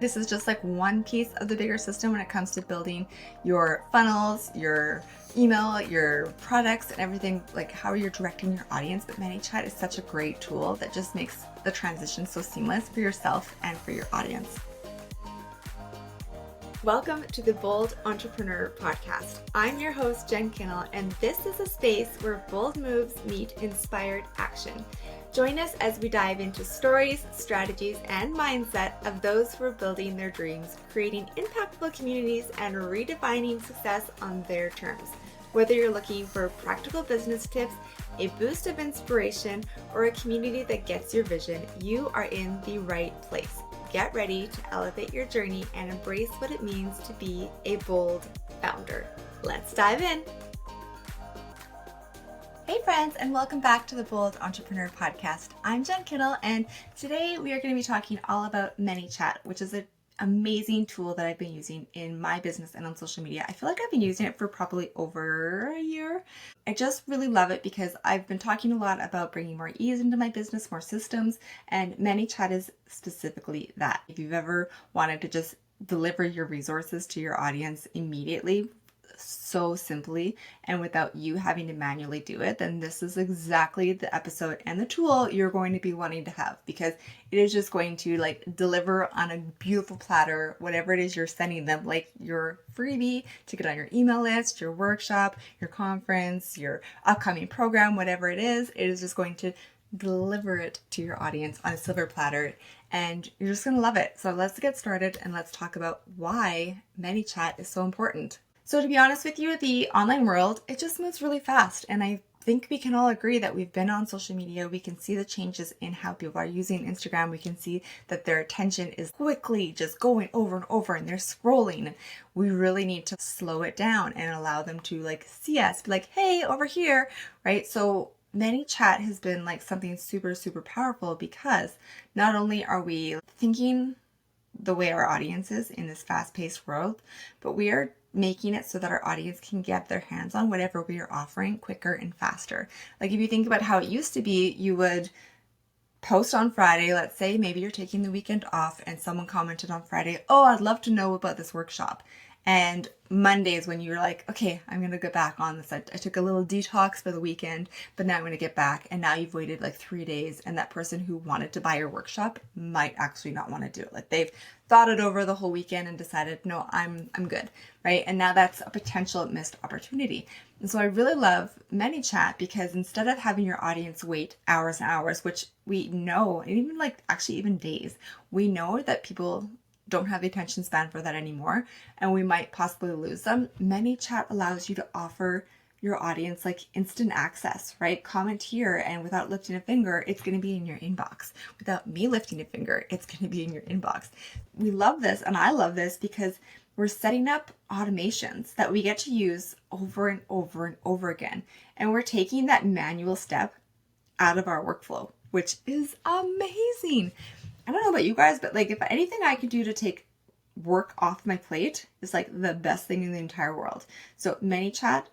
This is just like one piece of the bigger system when it comes to building your funnels, your email, your products, and everything, like how you're directing your audience. But ManyChat is such a great tool that just makes the transition so seamless for yourself and for your audience. Welcome to the Bold Entrepreneur Podcast. I'm your host, Jen Kinnell, and this is a space where bold moves meet inspired action. Join us as we dive into stories, strategies, and mindset of those who are building their dreams, creating impactful communities, and redefining success on their terms. Whether you're looking for practical business tips, a boost of inspiration, or a community that gets your vision, you are in the right place. Get ready to elevate your journey and embrace what it means to be a bold founder. Let's dive in. Hey friends, and welcome back to the Bold Entrepreneur Podcast. I'm Jen Kinnell, and today we are going to be talking all about ManyChat, which is an amazing tool that I've been using in my business and on social media. I feel like I've been using it for probably over a year. I just really love it because I've been talking a lot about bringing more ease into my business, more systems, and ManyChat is specifically that. If you've ever wanted to just deliver your resources to your audience immediately, so simply and without you having to manually do it, then this is exactly the episode and the tool you're going to be wanting to have, because it is just going to deliver on a beautiful platter whatever it is you're sending them, like your freebie to get on your email list, your workshop, your conference, your upcoming program, whatever it is just going to deliver it to your audience on a silver platter, and you're just going to love it. So let's get started and let's talk about why ManyChat is so important. So to be honest with you, the online world, it just moves really fast. And I think we can all agree that we've been on social media. We can see the changes in how people are using Instagram. We can see that their attention is quickly just going over and over and they're scrolling. And we really need to slow it down and allow them to see us, be like, hey, over here, right? So ManyChat has been something super, super powerful, because not only are we thinking the way our audience is in this fast-paced world, but we are making it so that our audience can get their hands on whatever we are offering quicker and faster. Like if you think about how it used to be, you would post on Friday, let's say maybe you're taking the weekend off and someone commented on Friday, oh, I'd love to know about this workshop. And Monday is when you're like, okay, I'm going to get back on this. I took a little detox for the weekend, but now I'm going to get back. And now you've waited 3 days, and that person who wanted to buy your workshop might actually not want to do it. They've thought it over the whole weekend and decided, no, I'm good, right? And now that's a potential missed opportunity. And so I really love ManyChat, because instead of having your audience wait hours and hours, which we know, and even days, we know that people don't have the attention span for that anymore, and we might possibly lose them. ManyChat allows you to offer your audience instant access, right? Comment here, and without lifting a finger, it's going to be in your inbox. Without me lifting a finger, it's going to be in your inbox. We love this, and I love this, because we're setting up automations that we get to use over and over and over again. And we're taking that manual step out of our workflow, which is amazing. I don't know about you guys, but if anything I could do to take work off my plate is the best thing in the entire world. So ManyChat,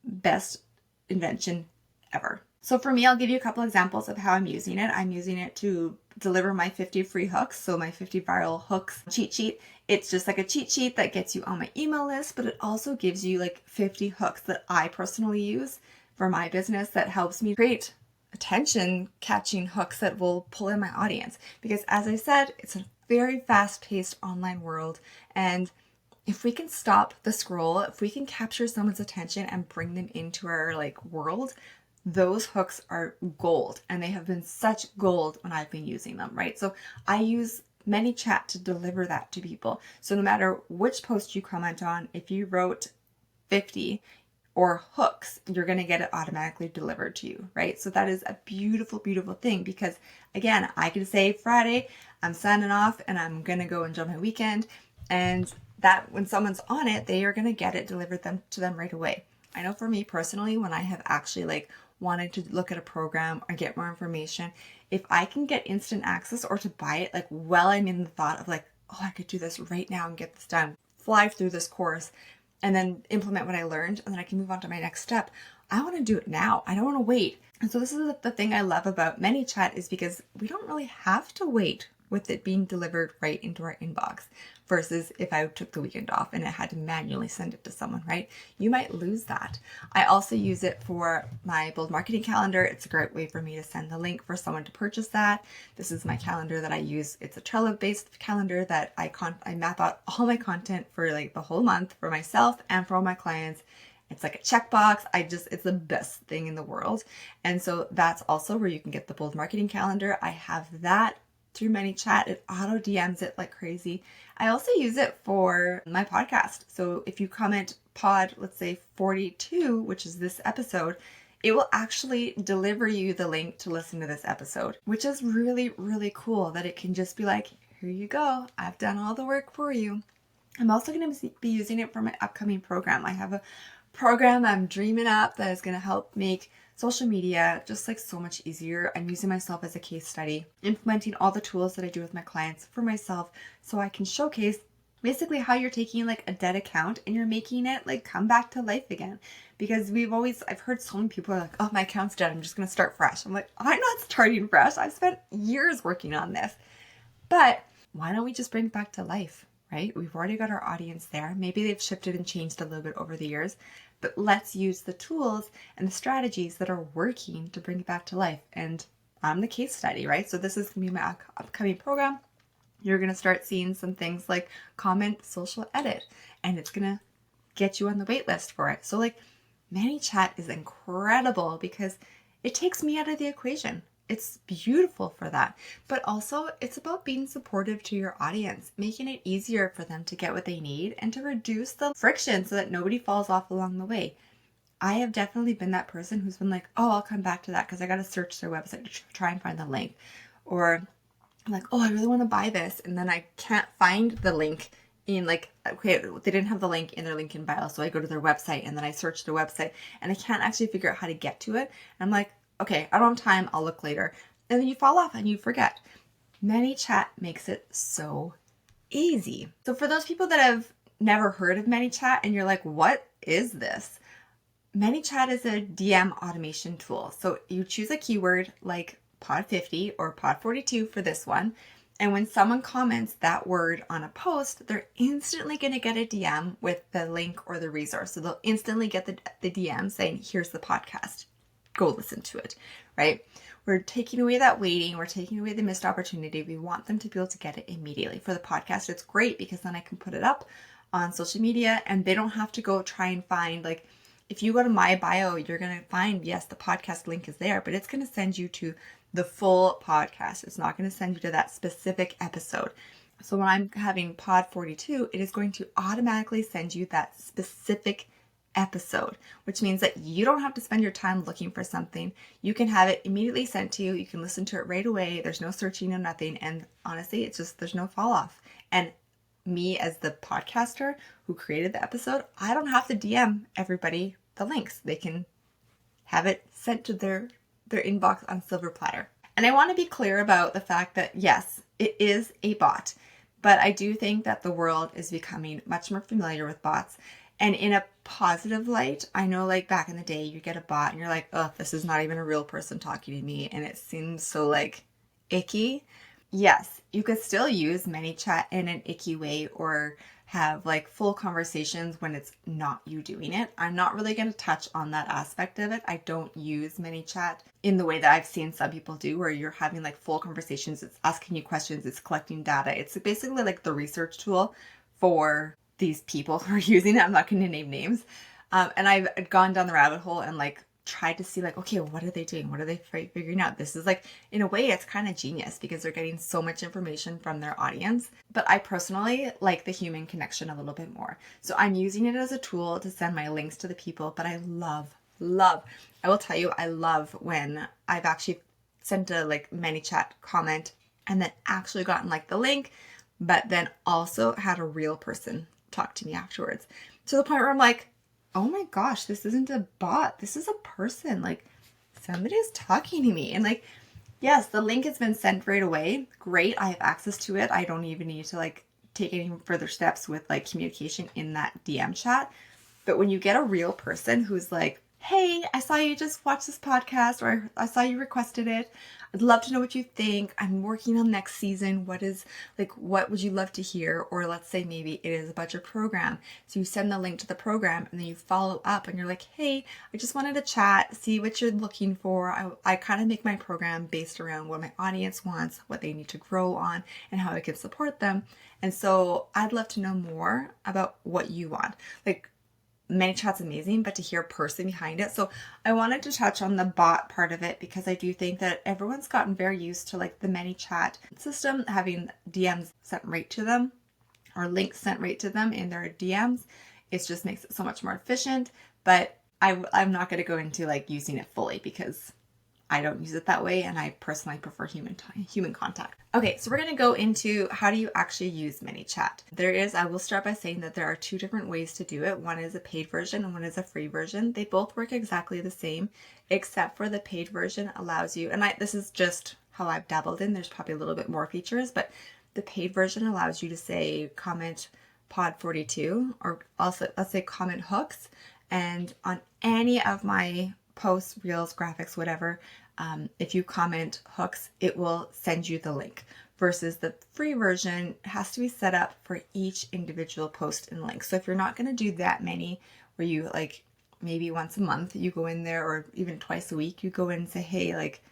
best invention ever. So for me, I'll give you a couple examples of how I'm using it. I'm using it to deliver my 50 free hooks. So my 50 viral hooks cheat sheet. It's just a cheat sheet that gets you on my email list, but it also gives you 50 hooks that I personally use for my business that helps me create attention catching hooks that will pull in my audience. Because as I said, it's a very fast-paced online world, and if we can stop the scroll, if we can capture someone's attention and bring them into our world, those hooks are gold, and they have been such gold when I've been using them, right? So I use ManyChat to deliver that to people. So no matter which post you comment on, if you wrote 50 or hooks, you're going to get it automatically delivered to you, right? So that is a beautiful, beautiful thing, because again, I can say Friday, I'm signing off and I'm going to go enjoy my weekend, and that when someone's on it, they are going to get it delivered to them right away. I know for me personally, when I have actually wanted to look at a program or get more information, if I can get instant access or to buy it while I'm in the thought of oh, I could do this right now and get this done, fly through this course, and then implement what I learned, and then I can move on to my next step. I want to do it now. I don't want to wait. And so this is the thing I love about ManyChat, is because we don't really have to wait with it being delivered right into our inbox versus if I took the weekend off and I had to manually send it to someone, right? You might lose that. I also use it for my Bold Marketing calendar. It's a great way for me to send the link for someone to purchase that. This is my calendar that I use. It's a Trello-based calendar that I map out all my content for like the whole month for myself and for all my clients. It's like a checkbox. It's the best thing in the world. And so that's also where you can get the Bold Marketing calendar. I have that through ManyChat. It auto DMs it like crazy. I also use it for my podcast. So if you comment pod, let's say 42, which is this episode, it will actually deliver you the link to listen to this episode, which is really, really cool that it can just be like, here you go. I've done all the work for you. I'm also going to be using it for my upcoming program. I have a program I'm dreaming up that is going to help make social media just like so much easier. I'm using myself as a case study, implementing all the tools that I do with my clients for myself so I can showcase basically how you're taking like a dead account and you're making it like come back to life again. Because I've heard so many people are like, oh, my account's dead. I'm just going to start fresh. I'm like, I'm not starting fresh. I've spent years working on this. But why don't we just bring it back to life? Right? We've already got our audience there. Maybe they've shifted and changed a little bit over the years, but let's use the tools and the strategies that are working to bring it back to life. And I'm the case study, right? So this is going to be my upcoming program. You're going to start seeing some things like comment, social edit, and it's going to get you on the wait list for it. So like ManyChat is incredible because it takes me out of the equation. It's beautiful for that. But also it's about being supportive to your audience, making it easier for them to get what they need and to reduce the friction so that nobody falls off along the way. I have definitely been that person who's been like, oh, I'll come back to that because I got to search their website to try and find the link. Or I'm like, oh, I really want to buy this. And then I can't find the link in like, okay, they didn't have the link in their link in bio. So I go to their website and then I search their website and I can't actually figure out how to get to it. And I'm like, okay, I don't have time, I'll look later. And then you fall off and you forget. ManyChat makes it so easy. So for those people that have never heard of ManyChat and you're like, what is this? ManyChat is a DM automation tool. So you choose a keyword like pod 50 or pod 42 for this one. And when someone comments that word on a post, they're instantly going to get a DM with the link or the resource. So they'll instantly get the DM saying, here's the podcast. Go listen to it, right? We're taking away that waiting. We're taking away the missed opportunity. We want them to be able to get it immediately. For the podcast, it's great because then I can put it up on social media and they don't have to go try and find, like, if you go to my bio, you're going to find, yes, the podcast link is there, but it's going to send you to the full podcast. It's not going to send you to that specific episode. So when I'm having pod 42, it is going to automatically send you that specific episode, which means that you don't have to spend your time looking for something. You can have it immediately sent to you. You can listen to it right away. There's no searching, no nothing. And honestly, it's just, there's no fall off. And me as the podcaster who created the episode, I don't have to DM everybody the links. They can have it sent to their inbox on silver platter. And I want to be clear about the fact that yes, it is a bot, but I do think that the world is becoming much more familiar with bots. And in a positive light, I know like back in the day, you get a bot and you're like, oh, this is not even a real person talking to me. And it seems so like icky. Yes, you could still use ManyChat in an icky way or have like full conversations when it's not you doing it. I'm not really going to touch on that aspect of it. I don't use ManyChat in the way that I've seen some people do where you're having like full conversations. It's asking you questions. It's collecting data. It's basically like the research tool for these people who are using it. I'm not going to name names. And I've gone down the rabbit hole and like tried to see like, okay, what are they doing? What are they figuring out? This is like, in a way, it's kind of genius because they're getting so much information from their audience. But I personally like the human connection a little bit more. So I'm using it as a tool to send my links to the people, but I love, I will tell you, I love when I've actually sent a like ManyChat comment and then actually gotten like the link, but then also had a real person talk to me afterwards, to the point where I'm like, oh my gosh, this isn't a bot. This is a person. Like somebody's talking to me. And like, yes, the link has been sent right away. Great. I have access to it. I don't even need to like take any further steps with like communication in that DM chat. But when you get a real person who's like, hey, I saw you just watch this podcast, or I saw you requested it. I'd love to know what you think. I'm working on next season. What would you love to hear? Or let's say maybe it is about your program. So you send the link to the program and then you follow up and you're like, hey, I just wanted to chat, see what you're looking for. I kind of make my program based around what my audience wants, what they need to grow on, and how I can support them. And so I'd love to know more about what you want. Like, ManyChat's amazing, but to hear a person behind it. So I wanted to touch on the bot part of it because I do think that everyone's gotten very used to like the ManyChat system, having DMs sent right to them or links sent right to them in their DMs. It just makes it so much more efficient, but I'm not going to go into like using it fully because I don't use it that way, and I personally prefer human contact. Okay, so we're going to go into how do you actually use ManyChat. I will start by saying that there are two different ways to do it. One is a paid version and one is a free version. They both work exactly the same, except for the paid version allows you, and this is just how I've dabbled in. There's probably a little bit more features, but the paid version allows you to say comment pod 42, or also let's say comment hooks, and on any of my posts, reels, graphics, whatever, if you comment hooks, it will send you the link, versus the free version has to be set up for each individual post and link. So if you're not going to do that many, where you like maybe once a month you go in there, or even twice a week you go in and say, hey, like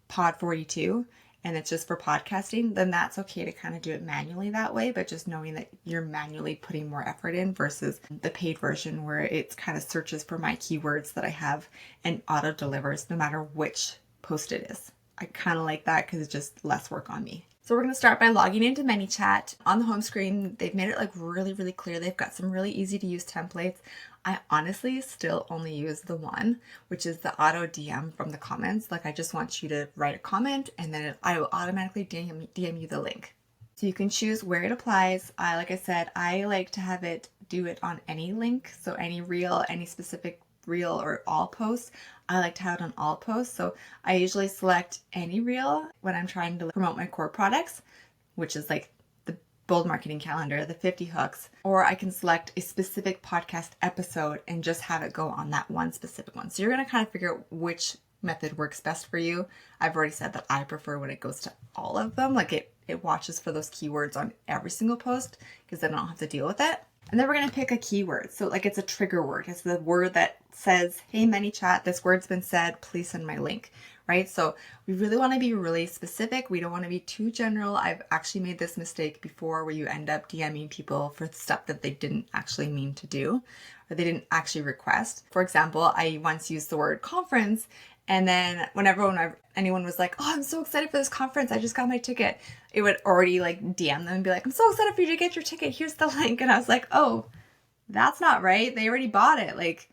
pod 42, and it's just for podcasting, then that's okay to kind of do it manually that way, but just knowing that you're manually putting more effort in, versus the paid version where it kind of searches for my keywords that I have and auto delivers no matter which post it is. I kind of like that because it's just less work on me. So we're going to start by logging into ManyChat. On the home screen, they've made it like really, really clear. They've got some really easy to use templates. I honestly still only use the one, which is the auto DM from the comments. Like, I just want you to write a comment and then I will automatically DM you the link. So you can choose where it applies. Like I said, I like to have it do it on any link. So any reel, any specific reel, or all posts. I like to have it on all posts. So I usually select any reel when I'm trying to promote my core products, which is like the bold marketing calendar, the 50 hooks, or I can select a specific podcast episode and just have it go on that one specific one. So you're going to kind of figure out which method works best for you. I've already said that I prefer when it goes to all of them. Like it watches for those keywords on every single post, because then I don't have to deal with it. And then we're going to pick a keyword. So like it's a trigger word. It's the word that says, hey, ManyChat, this word's been said, please send my link, right? So we really want to be really specific. We don't want to be too general. I've actually made this mistake before where you end up DMing people for stuff that they didn't actually mean to do, or they didn't actually request. For example, I once used the word conference, and then whenever anyone was like, oh, I'm so excited for this conference, I just got my ticket, it would already like DM them and be like, I'm so excited for you to get your ticket, here's the link. And I was like, oh, that's not right. They already bought it. Like,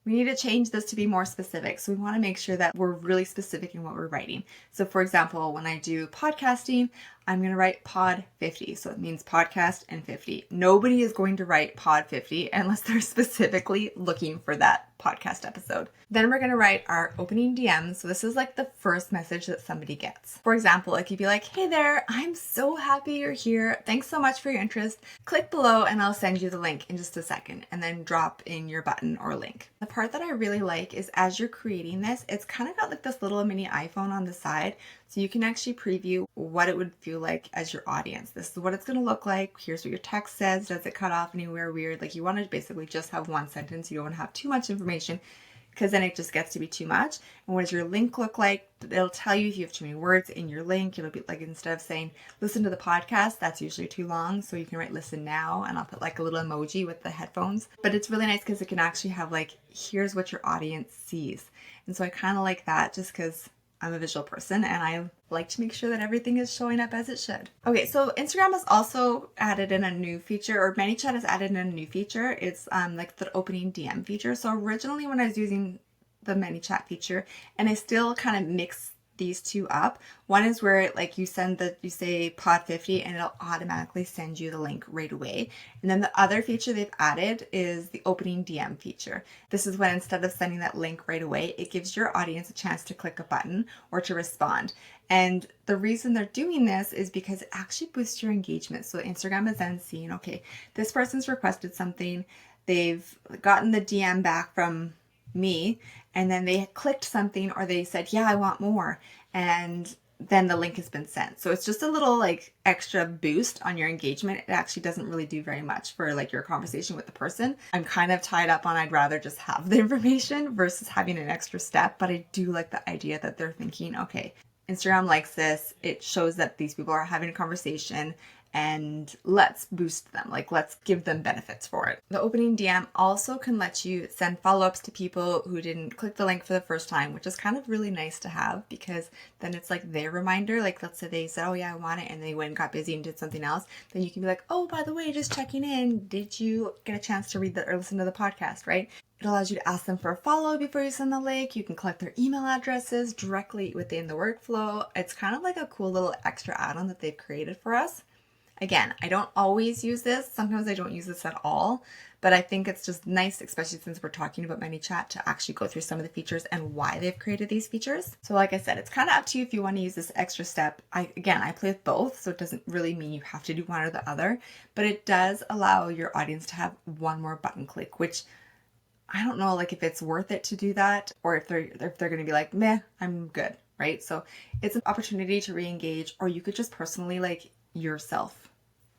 we need to change this to be more specific. So we want to make sure that we're really specific in what we're writing. So for example, when I do podcasting, I'm going to write pod 50. So it means podcast and 50. Nobody is going to write pod 50 unless they're specifically looking for that podcast episode. Then we're going to write our opening DM. So this is like the first message that somebody gets. For example, it could be like, hey there, I'm so happy you're here. Thanks so much for your interest. Click below and I'll send you the link in just a second, and then drop in your button or link. The part that I really like is as you're creating this, it's kind of got like this little mini iPhone on the side. So you can actually preview what it would feel like as your audience. This is what it's going to look like. Here's what your text says. Does it cut off anywhere weird? Like, you want to basically just have one sentence. You don't want to have too much information, because then it just gets to be too much. And what does your link look like? It'll tell you if you have too many words in your link. It'll be like, instead of saying listen to the podcast, that's usually too long. So you can write listen now, and I'll put like a little emoji with the headphones. But it's really nice because it can actually have like, here's what your audience sees. And so I kind of like that, just because I'm a visual person and I like to make sure that everything is showing up as it should. Okay, so Instagram has also added in a new feature, or ManyChat has added in a new feature. It's like the opening DM feature. So originally when I was using the ManyChat feature, and I still kind of mix these two up. One is where like you say pod 50 and it'll automatically send you the link right away. And then the other feature they've added is the opening DM feature. This is when instead of sending that link right away, it gives your audience a chance to click a button or to respond. And the reason they're doing this is because it actually boosts your engagement. So Instagram is then seeing, okay, this person's requested something. They've gotten the DM back from me, and then they clicked something or they said, yeah, I want more. And then the link has been sent. So it's just a little like extra boost on your engagement. It actually doesn't really do very much for like your conversation with the person. I'm kind of tied up on I'd rather just have the information versus having an extra step, but I do like the idea that they're thinking, okay, Instagram likes this. It shows that these people are having a conversation, and let's boost them. Like, let's give them benefits for it. The opening DM also can let you send follow-ups to people who didn't click the link for the first time, which is kind of really nice to have, because then it's like their reminder. Like, let's say they said, oh yeah, I want it, and they went and got busy and did something else. Then you can be like, oh, by the way, just checking in. Did you get a chance to read or listen to the podcast, right? It allows you to ask them for a follow before you send the link. You can collect their email addresses directly within the workflow. It's kind of like a cool little extra add-on that they've created for us. Again, I don't always use this. Sometimes I don't use this at all, but I think it's just nice, especially since we're talking about ManyChat, to actually go through some of the features and why they've created these features. So like I said, it's kind of up to you if you want to use this extra step. I play with both, so it doesn't really mean you have to do one or the other, but it does allow your audience to have one more button click, which I don't know, like if it's worth it to do that, or if they're going to be like, meh, I'm good, right? So it's an opportunity to re-engage, or you could just personally like yourself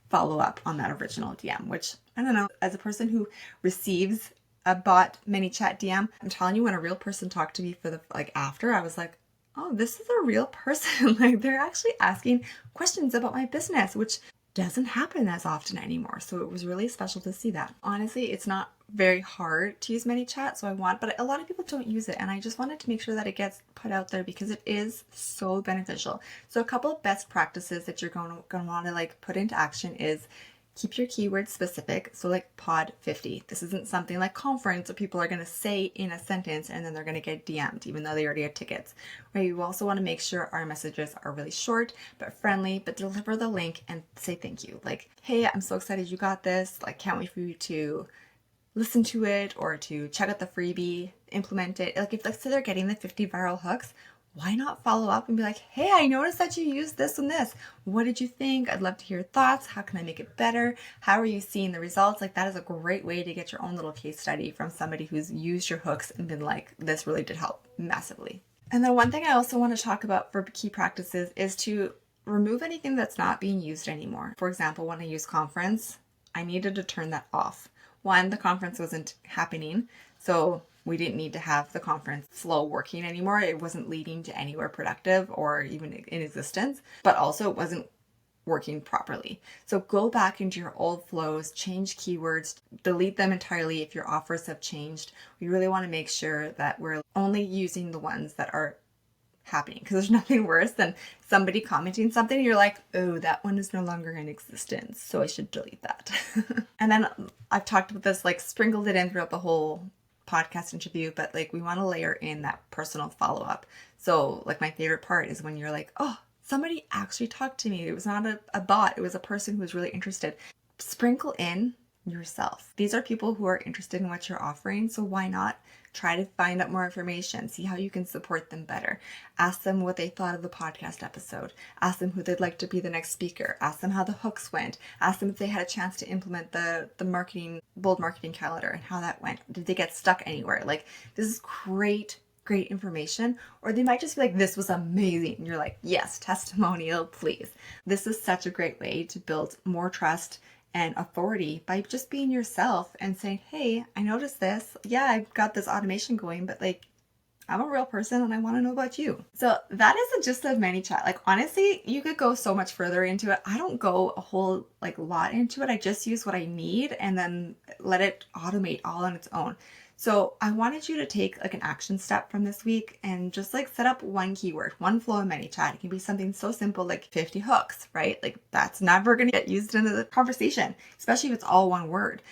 follow up on that original DM, which I don't know, as a person who receives a bot ManyChat DM, I'm telling you, when a real person talked to me for the like after, I was like, oh, this is a real person. Like, they're actually asking questions about my business, which doesn't happen as often anymore. So it was really special to see that. Honestly, it's not very hard to use ManyChat, but a lot of people don't use it, and I just wanted to make sure that it gets put out there because it is so beneficial. So a couple of best practices that you're going to want to like put into action is keep your keywords specific. So like pod 50. This isn't something like conference where people are going to say in a sentence and then they're going to get DM'd even though they already have tickets. Right? You also want to make sure our messages are really short but friendly, but deliver the link and say thank you. Like, hey, I'm so excited you got this. Like, can't wait for you to listen to it or to check out the freebie, implement it. Like, if let's say they're getting the 50 viral hooks, why not follow up and be like, hey, I noticed that you used this and this. What did you think? I'd love to hear your thoughts. How can I make it better? How are you seeing the results? Like, that is a great way to get your own little case study from somebody who's used your hooks and been like, this really did help massively. And then one thing I also want to talk about for key practices is to remove anything that's not being used anymore. For example, when I use conference, I needed to turn that off. One, the conference wasn't happening, so we didn't need to have the conference flow working anymore. It wasn't leading to anywhere productive or even in existence, but also it wasn't working properly. So go back into your old flows, change keywords, delete them entirely if your offers have changed. We really want to make sure that we're only using the ones that are happening, because there's nothing worse than somebody commenting something and you're like, oh, that one is no longer in existence, so I should delete that. And then I've talked about this, like sprinkled it in throughout the whole podcast interview, but like we want to layer in that personal follow-up. So like my favorite part is when you're like, oh, somebody actually talked to me. It was not a bot. It was a person who was really interested. Sprinkle in yourself. These are people who are interested in what you're offering, so why not try to find out more information, see how you can support them better. Ask them what they thought of the podcast episode. Ask them who they'd like to be the next speaker. Ask them how the hooks went. Ask them if they had a chance to implement the bold marketing calendar and how that went. Did they get stuck anywhere? Like, this is great information. Or they might just be like, this was amazing. And you're like, yes, testimonial, please. This is such a great way to build more trust and authority by just being yourself and saying, hey, I noticed this. Yeah, I've got this automation going, but like, I'm a real person and I want to know about you. So that is the gist of ManyChat. Like, honestly, you could go so much further into it. I don't go a whole like lot into it. I just use what I need and then let it automate all on its own. So I wanted you to take like an action step from this week and just like set up one keyword, one flow in ManyChat. It can be something so simple like 50 hooks, right? Like, that's never going to get used in the conversation, especially if it's all one word.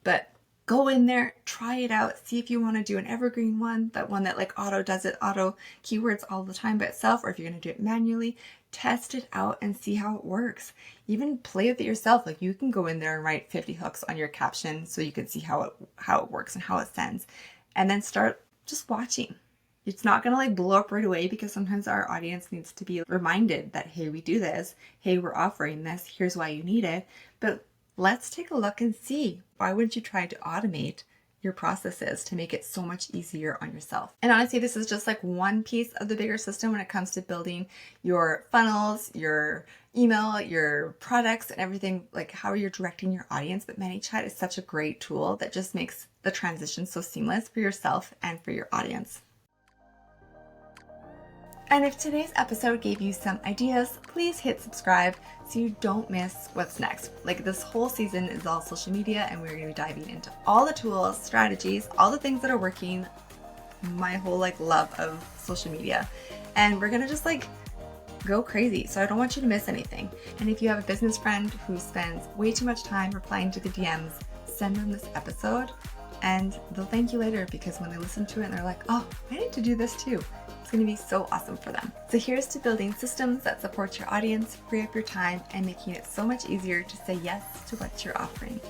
But go in there, try it out, see if you want to do an evergreen one, that one that like auto keywords all the time by itself, or if you're going to do it manually. Test it out and see how it works. Even play with it yourself. Like, you can go in there and write 50 hooks on your caption so you can see how it works and how it sends, and then start just watching. It's not going to like blow up right away, because sometimes our audience needs to be reminded that, hey, we do this. Hey, we're offering this. Here's why you need it. But let's take a look and see. Why would you try to automate your process is to make it so much easier on yourself. And honestly, this is just like one piece of the bigger system when it comes to building your funnels, your email, your products, and everything, like how you're directing your audience. But ManyChat is such a great tool that just makes the transition so seamless for yourself and for your audience. And if today's episode gave you some ideas, please hit subscribe so you don't miss what's next. Like, this whole season is all social media, and we're going to be diving into all the tools, strategies, all the things that are working, my whole love of social media. And we're going to just go crazy. So I don't want you to miss anything. And if you have a business friend who spends way too much time replying to the DMs, send them this episode and they'll thank you later, because when they listen to it and they're like, oh, I need to do this too. It's going to be so awesome for them. So here's to building systems that support your audience, free up your time, and making it so much easier to say yes to what you're offering.